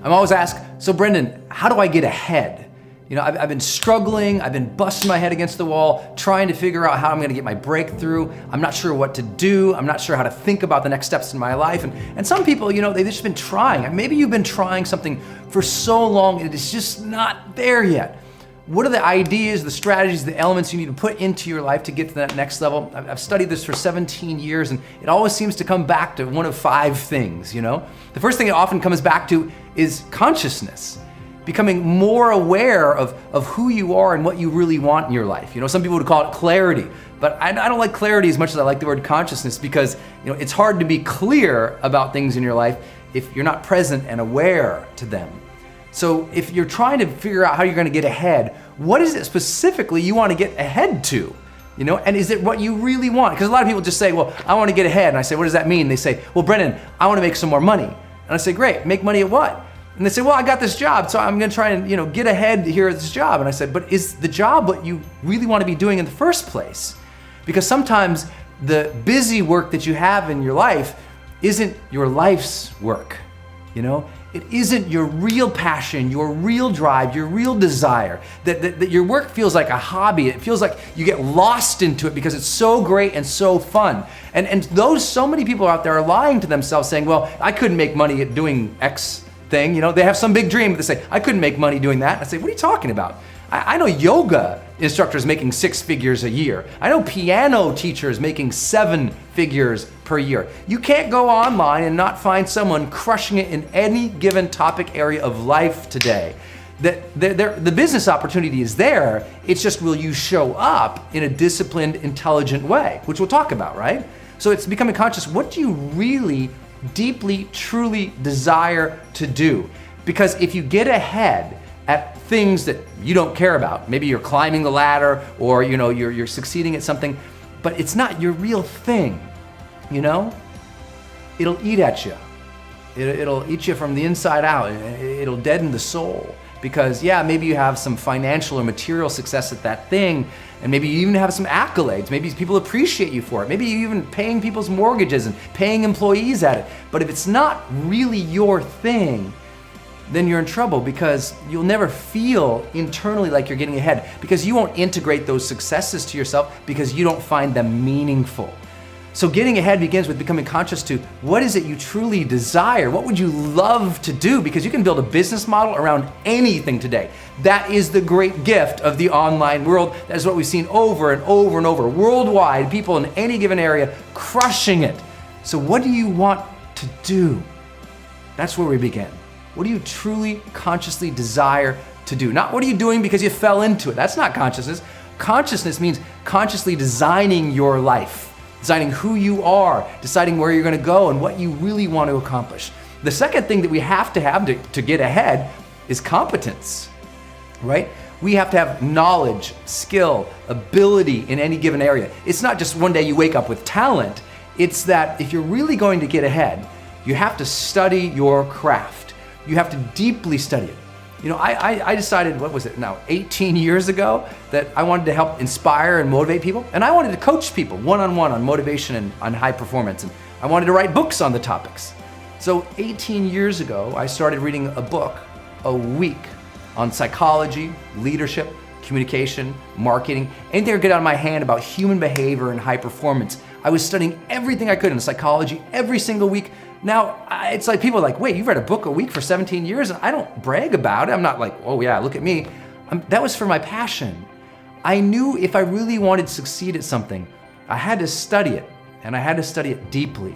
I'm always asked, so Brendon, how do I get ahead? I've been struggling, I've been busting my head against the wall, trying to figure out how I'm gonna get my breakthrough. I'm not sure what to do. I'm not sure how to think about the next steps in my life. And some people, they've just been trying. Maybe you've been trying something for so long, and it's just not there yet. What are the ideas, the strategies, the elements you need to put into your life to get to that next level? I've studied this for 17 years, and it always seems to come back to one of 5 things, The first thing it often comes back to is consciousness. Becoming more aware of who you are and what you really want in your life. Some people would call it clarity, but I don't like clarity as much as I like the word consciousness, because it's hard to be clear about things in your life if you're not present and aware to them. So if you're trying to figure out how you're gonna get ahead, what is it specifically you wanna get ahead to? And is it what you really want? Because a lot of people just say, well, I wanna get ahead. And I say, what does that mean? They say, well, Brendon, I wanna make some more money. And I say, great, make money at what? And they say, well, I got this job, so I'm gonna try and get ahead here at this job. And I said, but is the job what you really wanna be doing in the first place? Because sometimes the busy work that you have in your life isn't your life's work, It isn't your real passion, your real drive, your real desire. That your work feels like a hobby. It feels like you get lost into it because it's so great and so fun. And so many people out there are lying to themselves saying, well, I couldn't make money at doing X thing. They have some big dream, but they say, I couldn't make money doing that. I say, what are you talking about? I know yoga instructors making 6 figures a year. I know piano teachers making 7 figures per year. You can't go online and not find someone crushing it in any given topic area of life today. The business opportunity is there. It's just, will you show up in a disciplined, intelligent way, which we'll talk about, right? So it's becoming conscious. What do you really deeply, truly desire to do? Because if you get ahead at things that you don't care about, maybe you're climbing the ladder or you're succeeding at something, but it's not your real thing, it'll eat at you. It'll eat you from the inside out. It'll deaden the soul. Because maybe you have some financial or material success at that thing, and maybe you even have some accolades. Maybe people appreciate you for it. Maybe you even paying people's mortgages and paying employees at it. But if it's not really your thing, then you're in trouble, because you'll never feel internally like you're getting ahead, because you won't integrate those successes to yourself because you don't find them meaningful. So getting ahead begins with becoming conscious to what is it you truly desire? What would you love to do? Because you can build a business model around anything today. That is the great gift of the online world. That is what we've seen over and over and over. Worldwide, people in any given area crushing it. So what do you want to do? That's where we begin. What do you truly consciously desire to do? Not what are you doing because you fell into it. That's not consciousness. Consciousness means consciously designing your life. Deciding who you are, deciding where you're gonna go and what you really want to accomplish. The second thing that we have to get ahead is competence, right? We have to have knowledge, skill, ability in any given area. It's not just one day you wake up with talent. It's that if you're really going to get ahead, you have to study your craft. You have to deeply study it. I decided, 18 years ago, that I wanted to help inspire and motivate people. And I wanted to coach people one-on-one on motivation and on high performance. And I wanted to write books on the topics. So 18 years ago, I started reading a book a week on psychology, leadership, communication, marketing, anything I could get out of my hand about human behavior and high performance. I was studying everything I could in psychology every single week. Now, it's like people are like, wait, you've read a book a week for 17 years? And I don't brag about it. I'm not like, oh yeah, look at me. That was for my passion. I knew if I really wanted to succeed at something, I had to study it, and I had to study it deeply.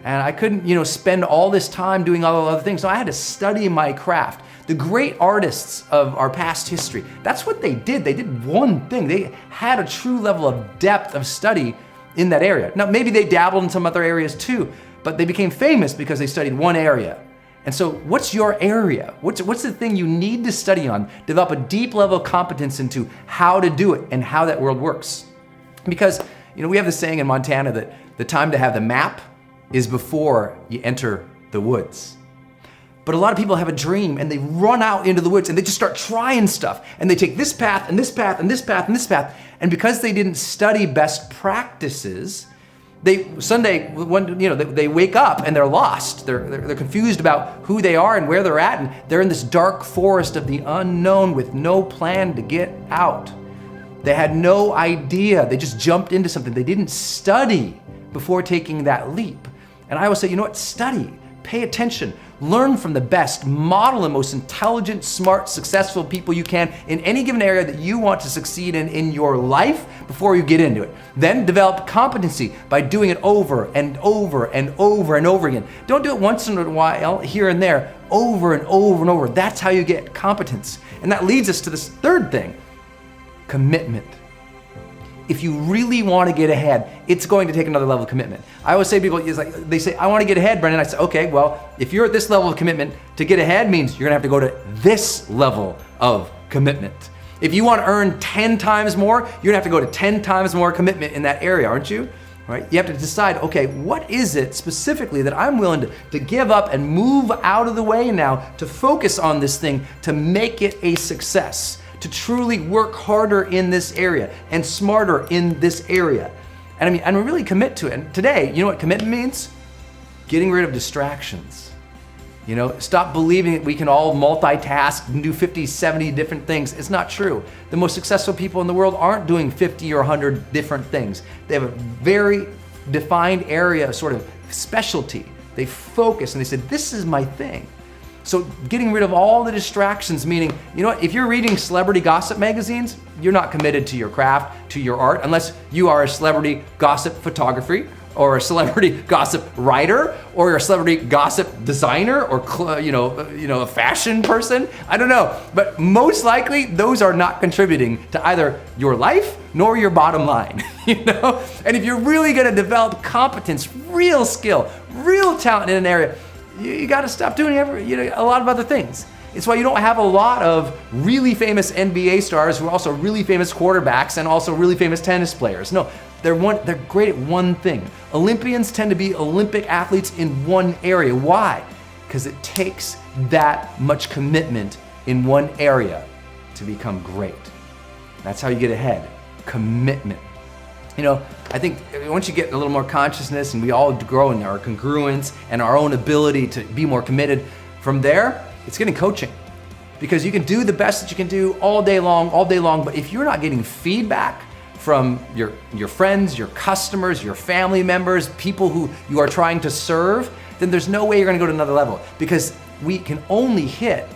And I couldn't, spend all this time doing all the other things. So I had to study my craft. The great artists of our past history, that's what they did. They did one thing. They had a true level of depth of study in that area. Now, maybe they dabbled in some other areas too, but they became famous because they studied one area. And so what's your area? What's the thing you need to study on? Develop a deep level of competence into how to do it and how that world works. Because, we have this saying in Montana that the time to have the map is before you enter the woods. But a lot of people have a dream and they run out into the woods and they just start trying stuff. And they take this path and this path and this path and this path. And because they didn't study best practices, Sunday, they wake up and they're lost. They're confused about who they are and where they're at, and they're in this dark forest of the unknown with no plan to get out. They had no idea. They just jumped into something. They didn't study before taking that leap. And I always say, you know what? Study, pay attention, learn from the best, model the most intelligent, smart, successful people you can in any given area that you want to succeed in your life before you get into it. Then develop competency by doing it over and over and over and over again. Don't do it once in a while, here and there, over and over and over. That's how you get competence. And that leads us to this third thing, commitment. If you really want to get ahead, it's going to take another level of commitment. I always say to people, they say, I want to get ahead, Brendon. I say, okay, well, if you're at this level of commitment, to get ahead means you're gonna have to go to this level of commitment. If you want to earn 10 times more, you're gonna have to go to 10 times more commitment in that area, aren't you? Right? You have to decide, okay, what is it specifically that I'm willing to give up and move out of the way now to focus on this thing to make it a success, to truly work harder in this area and smarter in this area. And really commit to it. And today, you know what commitment means? Getting rid of distractions. Stop believing that we can all multitask and do 50, 70 different things. It's not true. The most successful people in the world aren't doing 50 or 100 different things. They have a very defined area, sort of specialty. They focus and they said, this is my thing. So getting rid of all the distractions, meaning, you know what, if you're reading celebrity gossip magazines, you're not committed to your craft, to your art, unless you are a celebrity gossip photography, or a celebrity gossip writer, or a celebrity gossip designer, or a fashion person. I don't know, but most likely those are not contributing to either your life nor your bottom line. And if you're really going to develop competence, real skill, real talent in an area, you got to stop doing a lot of other things. It's why you don't have a lot of really famous NBA stars who are also really famous quarterbacks and also really famous tennis players. No, they're great at one thing. Olympians tend to be Olympic athletes in one area. Why? Because it takes that much commitment in one area to become great. That's how you get ahead. Commitment. I think once you get a little more consciousness and we all grow in our congruence and our own ability to be more committed, from there, it's getting coaching. Because you can do the best that you can do all day long, but if you're not getting feedback from your friends, your customers, your family members, people who you are trying to serve, then there's no way you're gonna go to another level. Because we can only hit,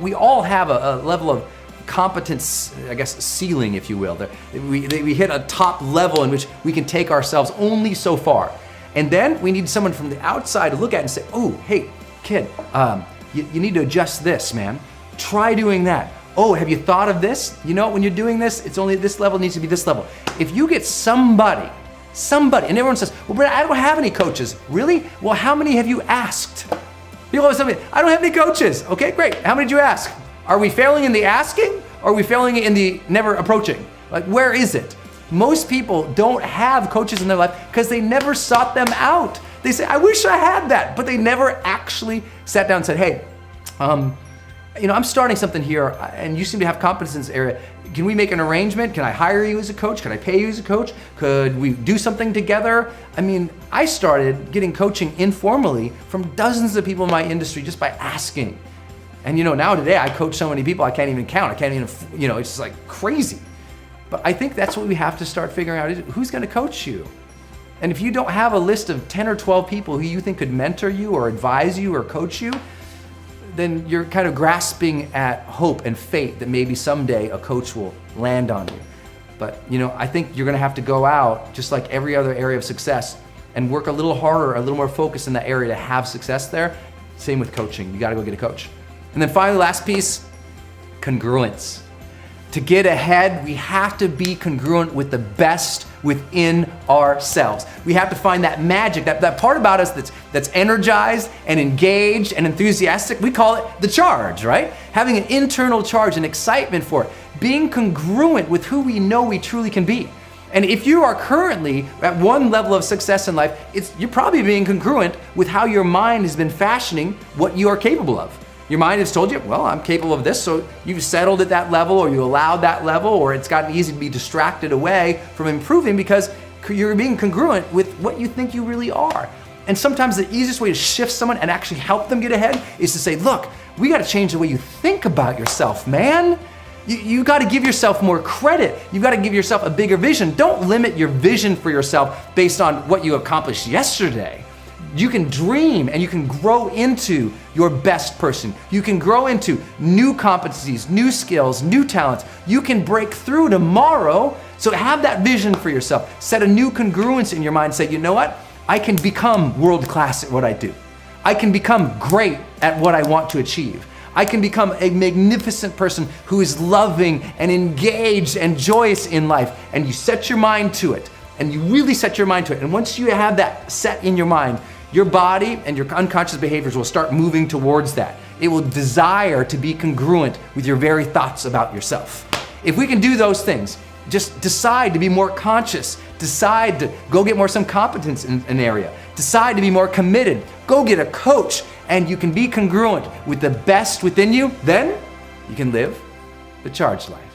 we all have a level of competence, I guess, ceiling, if you will. We hit a top level in which we can take ourselves only so far. And then we need someone from the outside to look at it and say, oh, hey, kid, you need to adjust this, man. Try doing that. Oh, have you thought of this? When you're doing this, it's only this level, it needs to be this level. If you get somebody, and everyone says, well, Brendon, I don't have any coaches. Really? Well, how many have you asked? People always tell me, I don't have any coaches. Okay, great. How many did you ask? Are we failing in the asking, or are we failing in the never approaching? Like, where is it? Most people don't have coaches in their life because they never sought them out. They say, I wish I had that, but they never actually sat down and said, hey, I'm starting something here and you seem to have competence in this area. Can we make an arrangement? Can I hire you as a coach? Can I pay you as a coach? Could we do something together? I started getting coaching informally from dozens of people in my industry just by asking. And now today I coach so many people I can't even count. I can't even, it's just like crazy. But I think that's what we have to start figuring out, is who's gonna coach you? And if you don't have a list of 10 or 12 people who you think could mentor you or advise you or coach you, then you're kind of grasping at hope and faith that maybe someday a coach will land on you. But I think you're gonna have to go out, just like every other area of success, and work a little harder, a little more focused in that area to have success there. Same with coaching, you gotta go get a coach. And then finally, last piece, congruence. To get ahead, we have to be congruent with the best within ourselves. We have to find that magic, that part about us that's energized and engaged and enthusiastic. We call it the charge, right? Having an internal charge and excitement for it. Being congruent with who we know we truly can be. And if you are currently at one level of success in life, you're probably being congruent with how your mind has been fashioning what you are capable of. Your mind has told you, well, I'm capable of this, so you've settled at that level, or you allowed that level, or it's gotten easy to be distracted away from improving because You're being congruent with what you think you really are. And sometimes the easiest way to shift someone and actually help them get ahead is to say, look, we got to change the way you think about yourself, man. You got to give yourself more credit. You got to give yourself a bigger vision. Don't limit your vision for yourself based on what you accomplished yesterday. You can dream and you can grow into your best person. You can grow into new competencies, new skills, new talents. You can break through tomorrow. So have that vision for yourself. Set a new congruence in your mind. Say, you know what? I can become world class at what I do. I can become great at what I want to achieve. I can become a magnificent person who is loving and engaged and joyous in life. And you set your mind to it. And you really set your mind to it. And once you have that set in your mind, your body and your unconscious behaviors will start moving towards that. It will desire to be congruent with your very thoughts about yourself. If we can do those things, just decide to be more conscious, decide to go get some competence in an area, decide to be more committed, go get a coach, and you can be congruent with the best within you, then you can live the charged life.